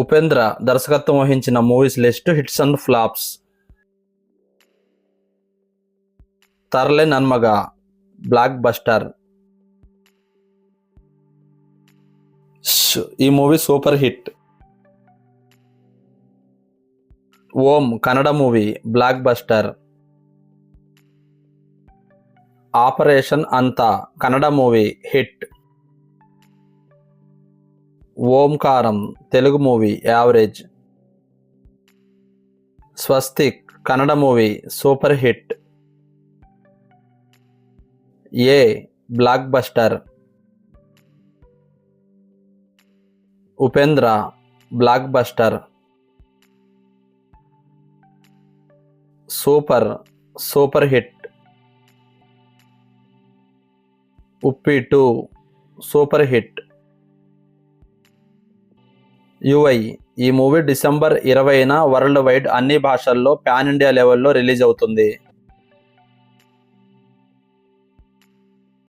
ఉపేంద్ర దర్శకత్వం వహించిన movies list hits and flops. Tharle Nanmaga blockbuster. ఈ movie super hit. Om Kannada movie blockbuster. Operation Antha Kannada movie hit. Omkaram Telugu movie average. Swastik Kannada movie super hit. A blockbuster. Upendra blockbuster. Super hit. Uppi 2 super hit. UI ఈ movie December 20న worldwide అన్ని భాషల్లో pan India లెవెల్లో release అవుతుంది.